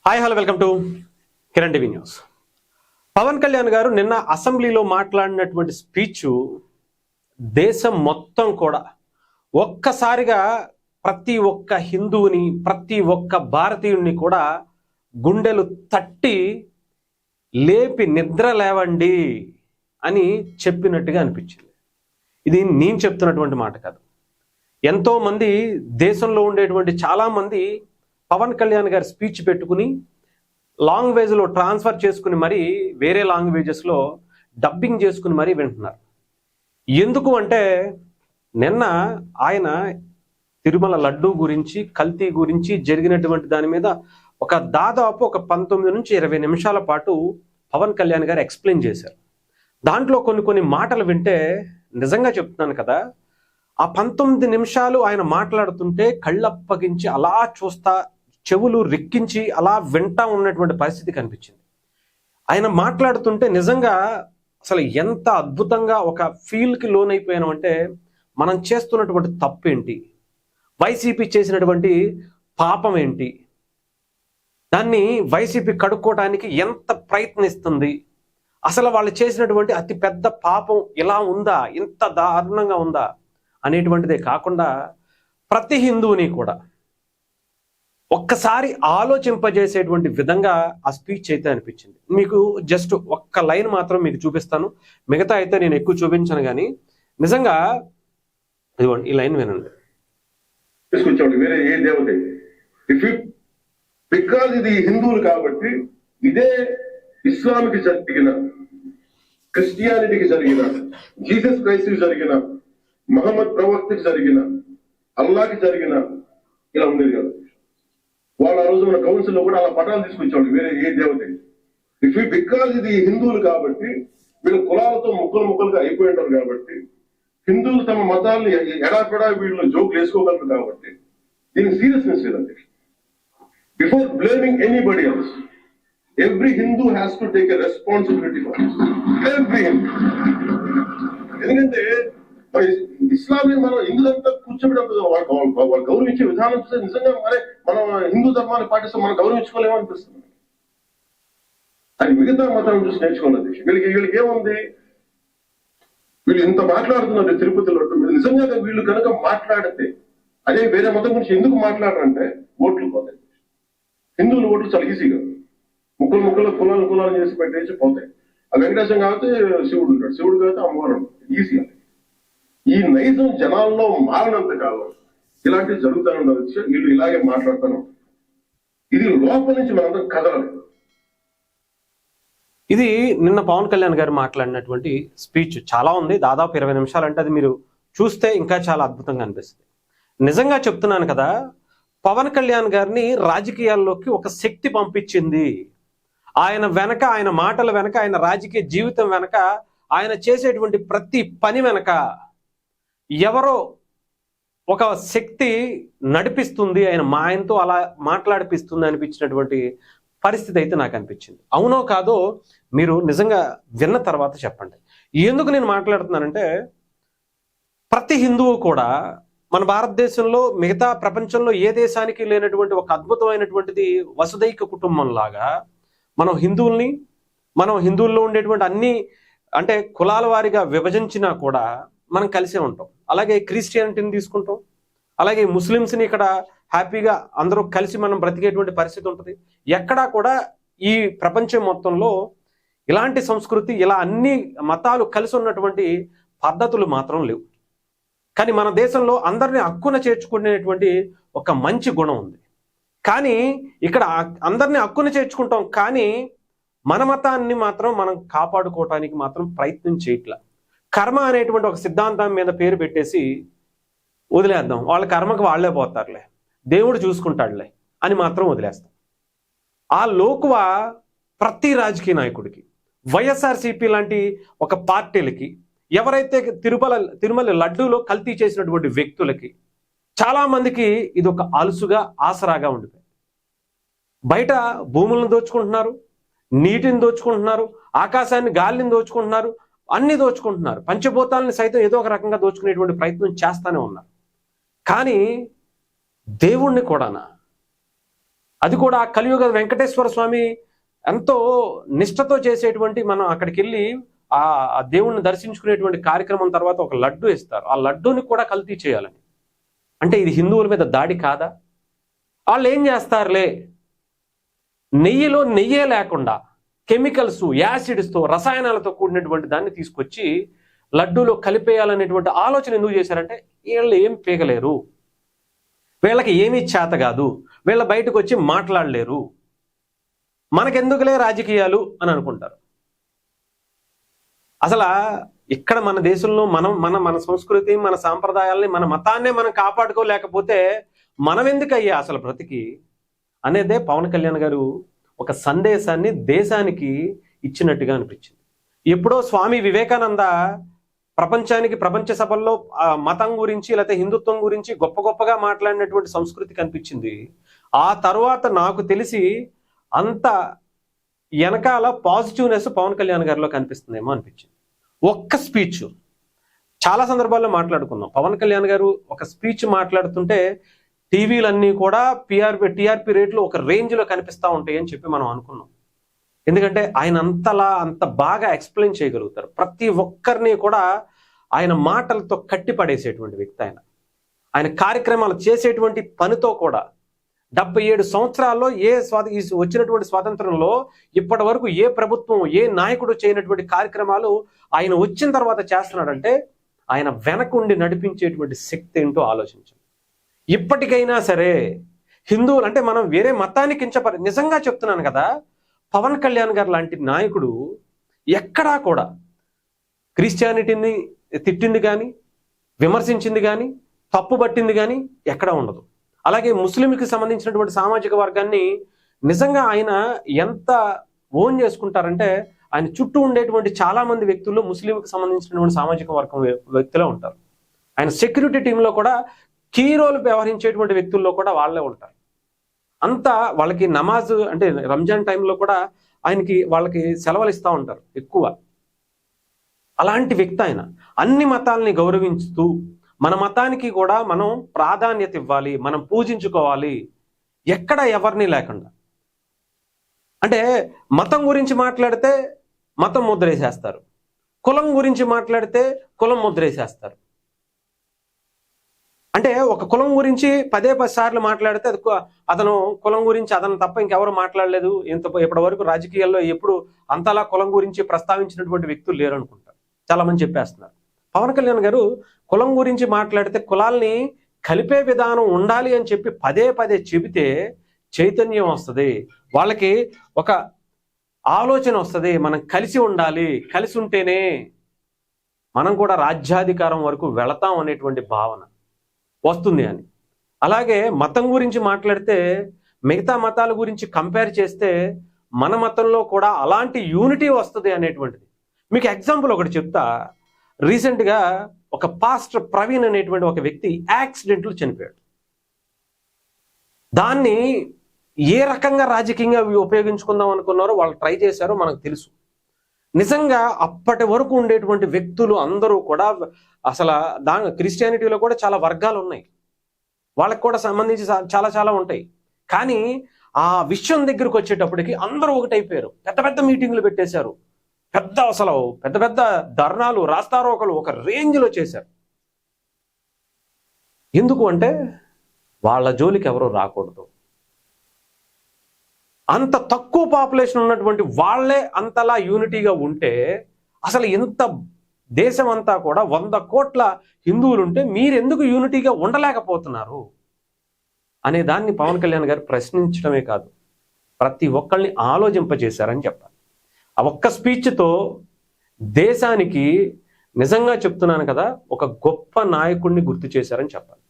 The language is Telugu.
Hi hello welcome to Kiran TV news. Pawan Kalyan garu నిన్న అసెంబ్లీలో మాట్లాడినటువంటి స్పీచ్ దేశం మొత్తం కూడా ఒక్కసారిగా ప్రతి ఒక్క హిందువుని ప్రతి ఒక్క భారతీయుడిని కూడా గుండెలు తట్టి లేపి నిద్ర లేవండి అని చెప్పినట్టుగా అనిపించింది. ఇది నేను చెప్తున్నటువంటి మాట కాదు. ఎంతోమంది దేశంలో ఉండేటువంటి చాలామంది పవన్ కళ్యాణ్ గారి స్పీచ్ పెట్టుకుని లాంగ్వేజ్లో ట్రాన్స్ఫర్ చేసుకుని మరీ వేరే లాంగ్వేజెస్లో డబ్బింగ్ చేసుకుని మరీ వింటున్నారు. ఎందుకు అంటే నిన్న ఆయన తిరుమల లడ్డూ గురించి కల్తీ గురించి జరిగినటువంటి దాని మీద దాదాపు 19 నుంచి 20 నిమిషాల పాటు పవన్ కళ్యాణ్ గారు ఎక్స్ప్లెయిన్ చేశారు. దాంట్లో కొన్ని మాటలు వింటే నిజంగా చెప్తున్నాను కదా, ఆ 19 నిమిషాలు ఆయన మాట్లాడుతుంటే కళ్ళప్పగించి అలా చూస్తా చెవులు రెక్కించి అలా వింటా ఉన్నటువంటి పరిస్థితి కనిపించింది. ఆయన మాట్లాడుతుంటే నిజంగా అసలు ఎంత అద్భుతంగా ఒక ఫీల్కి లోనైపోయామంటే మనం చేస్తున్నటువంటి తప్పు ఏంటి, వైసీపీ చేసినటువంటి పాపం ఏంటి, దాన్ని వైసీపీ కడుక్కోవడానికి ఎంత ప్రయత్నిస్తుంది, అసలు వాళ్ళు చేసినటువంటి అతి పెద్ద పాపం ఇలా ఉందా, ఇంత దారుణంగా ఉందా అనేటువంటిదే కాకుండా ప్రతి హిందువుని కూడా ఒక్కసారి ఆలోచింపజేసేటువంటి విధంగా ఆ స్పీచ్ అయితే అనిపించింది. మీకు జస్ట్ ఒక్క లైన్ మాత్రం మీకు చూపిస్తాను, మిగతా అయితే నేను ఎక్కువ చూపించాను. కానీ నిజంగా ఇదిగోండి ఈ లైన్ వినండి. తీసుకొచ్చాడు వేరే ఏ దేవత బికాజ్ ఇది హిందువులు కాబట్టి ఇదే ఇస్లాంకి జరిగిన, క్రిస్టియానిటీకి జరిగిన, జీసస్ క్రైస్ట్కి జరిగిన, మహమ్మద్ ప్రవక్తకి జరిగిన, అల్లాకి జరిగిన ఇలా ఉండేది కదా. వాళ్ళు ఆ రోజు మన కౌన్సిల్ లో కూడా అలా పటాలు తీసుకొచ్చాడు వేరే ఏ దేవత బికాజ్ ఇది హిందువులు కాబట్టి వీళ్ళు కులాలతో ముక్కలుగా అయిపోయి ఉంటారు కాబట్టి హిందువులు తమ మతాన్ని ఎడాపెడా వీళ్ళు జోకులు వేసుకోగలరు కాబట్టి దీనికి సీరియస్నెస్ లేదండి. Before blaming anybody else every Hindu has to take a responsibility for every Hindu. ఎందుకంటే ఇస్లాంని మనం హిందువులంతా కూర్చోబెట్టి వాళ్ళు గౌరవించే విధానం చూస్తే నిజంగా మనం హిందూ ధర్మాన్ని పాటిస్తే మనం గౌరవించుకోలేమో అనిపిస్తుంది. అది మిగతా మతాలను చూసి నేర్చుకోలేదు. వీళ్ళకి ఏముంది, వీళ్ళు ఇంత మాట్లాడుతున్నారు తిరుపతిలో, నిజంగా వీళ్ళు కనుక మాట్లాడితే అదే వేరే మతం గురించి ఎందుకు మాట్లాడరంటే ఓట్లు పోతాయి. హిందువుల ఓట్లు చాలా ఈజీగా ముక్కలు కులాలు చేసి పెట్టేసి పోతాయి. ఆ వెంకటేశ్వరం కాబట్టి శివుడు ఉంటాడు, శివుడు కాబట్టి అమ్మవారు ఉంటాడు, ఈజీగా. ఈ నైజం జనాల్లో మారినంత కాలం ఇలాంటివి జరుగుతూ ఉండవచ్చు. వీళ్ళు ఇలాగే మాట్లాడుతూ ఇది లోపల నుంచి మనందరం కదలలేదు. ఇది నిన్న పవన్ కళ్యాణ్ గారు మాట్లాడినటువంటి స్పీచ్ చాలా ఉంది, దాదాపు 20 నిమిషాలు. అంటే అది మీరు చూస్తే ఇంకా చాలా అద్భుతంగా అనిపిస్తుంది. నిజంగా చెప్తున్నాను కదా, పవన్ కళ్యాణ్ గారిని రాజకీయాల్లోకి ఒక శక్తి పంపించింది. ఆయన వెనక, ఆయన మాటల వెనక, ఆయన రాజకీయ జీవితం వెనక, ఆయన చేసేటువంటి ప్రతి పని వెనక ఎవరో ఒక శక్తి నడిపిస్తుంది, ఆయనతో అలా మాట్లాడిపిస్తుంది అనిపించినటువంటి పరిస్థితి అయితే నాకు అనిపించింది. అవునో కాదో మీరు నిజంగా విన్న తర్వాత చెప్పండి. ఎందుకు నేను మాట్లాడుతున్నానంటే ప్రతి హిందువు కూడా మన భారతదేశంలో మిగతా ప్రపంచంలో ఏ దేశానికి లేనటువంటి ఒక అద్భుతమైనటువంటిది వసుదైక కుటుంబం లాగా మనం హిందువుల్లో ఉండేటువంటి అన్ని అంటే కులాల వారిగా విభజించినా కూడా మనం కలిసే ఉంటాం. అలాగే క్రిస్టియానిటీని తీసుకుంటాం, అలాగే ముస్లిమ్స్ని ఇక్కడ హ్యాపీగా అందరూ కలిసి మనం బ్రతికేటువంటి పరిస్థితి ఉంటుంది. ఎక్కడా కూడా ఈ ప్రపంచం మొత్తంలో ఇలాంటి సంస్కృతి, ఇలా అన్ని మతాలు కలిసి ఉన్నటువంటి పద్ధతులు మాత్రం లేవు. కానీ మన దేశంలో అందరినీ హక్కున చేర్చుకునేటువంటి ఒక మంచి గుణం ఉంది. కానీ ఇక్కడ అందరినీ హక్కున చేర్చుకుంటాం, కానీ మన మతాన్ని మాత్రం మనం కాపాడుకోవటానికి మాత్రం ప్రయత్నం చేయట్లా. కర్మ అనేటువంటి ఒక సిద్ధాంతం మీద పేరు పెట్టేసి వదిలేద్దాం, వాళ్ళ కర్మకు వాళ్లే పోతారులే, దేవుడు చూసుకుంటాడులే అని మాత్రం వదిలేస్తాం. ఆ లోకువ ప్రతి రాజకీయ నాయకుడికి, వైఎస్ఆర్సీపీ లాంటి ఒక పార్టీలకి, ఎవరైతే తిరుమల లడ్డూలో కల్తీ చేసినటువంటి వ్యక్తులకి, చాలా మందికి ఇది ఒక అలుసుగా ఆసరాగా ఉండిపోయింది. బయట భూములను దోచుకుంటున్నారు, నీటిని దోచుకుంటున్నారు, ఆకాశాన్ని గాలిని దోచుకుంటున్నారు, అన్ని దోచుకుంటున్నారు, పంచభూతాలని సైతం ఏదో ఒక రకంగా దోచుకునేటువంటి ప్రయత్నం చేస్తూనే ఉన్నారు. కానీ దేవుణ్ణి కూడానా, అది కూడా కలియుగ వెంకటేశ్వర స్వామి ఎంతో నిష్ఠతో చేసేటువంటి, మనం అక్కడికి వెళ్ళి ఆ దేవుణ్ణి దర్శించుకునేటువంటి కార్యక్రమం తర్వాత ఒక లడ్డు ఇస్తారు. ఆ లడ్డూని కూడా కల్తీ చేయాలని. అంటే ఇది హిందువుల మీద దాడి కాదా? వాళ్ళు ఏం చేస్తారులే, నెయ్యిలో నెయ్యే లేకుండా కెమికల్స్, యాసిడ్స్తో, రసాయనాలతో కూడినటువంటి దాన్ని తీసుకొచ్చి లడ్డూలో కలిపేయాలనేటువంటి ఆలోచన ఎందుకు చేశారంటే, వీళ్ళు ఏం పీగలేరు, వీళ్ళకి ఏమీ చేత కాదు, వీళ్ళ బయటకు వచ్చి మాట్లాడలేరు, మనకెందుకులే రాజకీయాలు అని అనుకుంటారు. అసలు ఇక్కడ మన దేశంలో మన సంస్కృతి, మన సాంప్రదాయాల్ని, మన మతాన్నే మనం కాపాడుకోలేకపోతే మనం ఎందుకయ్యా అసలు బ్రతికి అనేదే పవన్ కళ్యాణ్ గారు ఒక సందేశాన్ని దేశానికి ఇచ్చినట్టుగా అనిపించింది. ఎప్పుడో స్వామి వివేకానంద ప్రపంచానికి, ప్రపంచ సభల్లో మతం గురించి లేకపోతే హిందుత్వం గురించి గొప్ప గొప్పగా మాట్లాడినటువంటి సంస్కృతి కనిపించింది. ఆ తర్వాత నాకు తెలిసి అంత వెనకాల పాజిటివ్నెస్ పవన్ కళ్యాణ్ గారిలో కనిపిస్తుందేమో అనిపించింది. ఒక్క స్పీచ్, చాలా సందర్భాల్లో మాట్లాడుకున్నాం, పవన్ కళ్యాణ్ గారు ఒక స్పీచ్ మాట్లాడుతుంటే టీవీలన్నీ కూడా టీఆర్పీ రేట్లు ఒక రేంజ్లో కనిపిస్తూ ఉంటాయి అని చెప్పి మనం అనుకున్నాం. ఎందుకంటే ఆయన అంత బాగా ఎక్స్ప్లెయిన్ చేయగలుగుతారు. ప్రతి ఒక్కరిని కూడా ఆయన మాటలతో కట్టిపడేసేటువంటి వ్యక్తి ఆయన కార్యక్రమాలు చేసేటువంటి పనితో కూడా 77 సంవత్సరాల్లో వచ్చినటువంటి స్వాతంత్రంలో ఇప్పటి వరకు ఏ ప్రభుత్వం, ఏ నాయకుడు చేయనటువంటి కార్యక్రమాలు ఆయన వచ్చిన తర్వాత చేస్తున్నాడంటే ఆయన వెనకుండి నడిపించేటువంటి శక్తి ఏంటో ఆలోచించండి. ఇప్పటికైనా సరే హిందువులు అంటే మనం వేరే మతాన్ని నిజంగా చెప్తున్నాను కదా, పవన్ కళ్యాణ్ గారు లాంటి నాయకుడు ఎక్కడా కూడా క్రిస్టియానిటీని తిట్టింది కానీ, విమర్శించింది కానీ, తప్పు పట్టింది కానీ ఎక్కడా ఉండదు. అలాగే ముస్లింకి సంబంధించినటువంటి సామాజిక వర్గాన్ని నిజంగా ఆయన ఎంత ఓన్ చేసుకుంటారంటే, ఆయన చుట్టూ ఉండేటువంటి చాలా మంది వ్యక్తుల్లో ముస్లింకి సంబంధించినటువంటి సామాజిక వర్గం వ్యక్తులే ఉంటారు. ఆయన సెక్యూరిటీ టీంలో కూడా కీ రోల్ వ్యవహరించేటువంటి వ్యక్తుల్లో కూడా వాళ్ళే ఉంటారు. అంతా వాళ్ళకి నమాజ్ అంటే రంజాన్ టైంలో కూడా వాళ్ళకి సెలవులు ఇస్తూ ఉంటారు ఎక్కువ. అలాంటి వ్యక్తి ఆయన. అన్ని మతాలని గౌరవించుతూ మన మతానికి కూడా మనం ప్రాధాన్యత ఇవ్వాలి, మనం పూజించుకోవాలి, ఎక్కడ ఎవరిని లేకుండా. అంటే మతం గురించి మాట్లాడితే మతం ముద్రేసేస్తారు, కులం గురించి మాట్లాడితే కులం ముద్రేసేస్తారు. అంటే ఒక కులం గురించి 10 సార్లు మాట్లాడితే అతను కులం గురించి అతను తప్ప ఇంకెవరు మాట్లాడలేదు, ఇప్పటి వరకు రాజకీయాల్లో ఎప్పుడు అంతలా కులం గురించి ప్రస్తావించినటువంటి వ్యక్తులు లేరు అనుకుంటారు, చాలా మంది చెప్పేస్తున్నారు. పవన్ కళ్యాణ్ గారు కులం గురించి మాట్లాడితే కులాల్ని కలిపే విధానం ఉండాలి అని చెప్పి 10 చెబితే చైతన్యం వస్తుంది, వాళ్ళకి ఒక ఆలోచన వస్తుంది, మనం కలిసి ఉండాలి, కలిసి ఉంటేనే మనం కూడా రాజ్యాధికారం వరకు వెళతాం అనేటువంటి భావన వస్తుంది అని. అలాగే మతం గురించి మాట్లాడితే మిగతా మతాల గురించి కంపేర్ చేస్తే మన మతంలో కూడా అలాంటి యూనిటీ వస్తుంది అనేటువంటిది. మీకు ఎగ్జాంపుల్ ఒకటి చెప్తా. రీసెంట్గా ఒక పాస్టర్ ప్రవీణ్ అనేటువంటి ఒక వ్యక్తి యాక్సిడెంట్లో చనిపోయాడు. దాన్ని ఏ రకంగా రాజకీయంగా ఉపయోగించుకుందాం అనుకున్నారో వాళ్ళు ట్రై చేశారో మనకు తెలుసు. నిజంగా అప్పటి వరకు ఉండేటువంటి వ్యక్తులు అందరూ కూడా అసలు క్రిస్టియానిటీలో కూడా చాలా వర్గాలు ఉన్నాయి, వాళ్ళకి కూడా సంబంధించి చాలా ఉంటాయి. కానీ ఆ విషయం దగ్గరకు వచ్చేటప్పటికి అందరూ ఒకటైపోయారు, పెద్ద మీటింగులు పెట్టేశారు, పెద్ద ధర్నాలు, రాస్తారోకలు ఒక రేంజ్లో చేశారు. ఎందుకు అంటే వాళ్ళ జోలికి ఎవరూ రాకూడదు. అంత తక్కువ పాపులేషన్ ఉన్నటువంటి వాళ్ళే అంతలా యూనిటీగా ఉంటే అసలు ఎంత దేశం అంతా కూడా 100 కోట్ల హిందువులు ఉంటే మీరెందుకు యూనిటీగా ఉండలేకపోతున్నారు అనే దాన్ని పవన్ కళ్యాణ్ గారు ప్రశ్నించడమే కాదు, ప్రతి ఒక్కళ్ళని ఆలోచింపజేశారని చెప్పాలి. ఆ ఒక్క స్పీచ్తో దేశానికి నిజంగా చెప్తున్నాను కదా, ఒక గొప్ప నాయకుడిని గుర్తు చేశారని చెప్పాలి.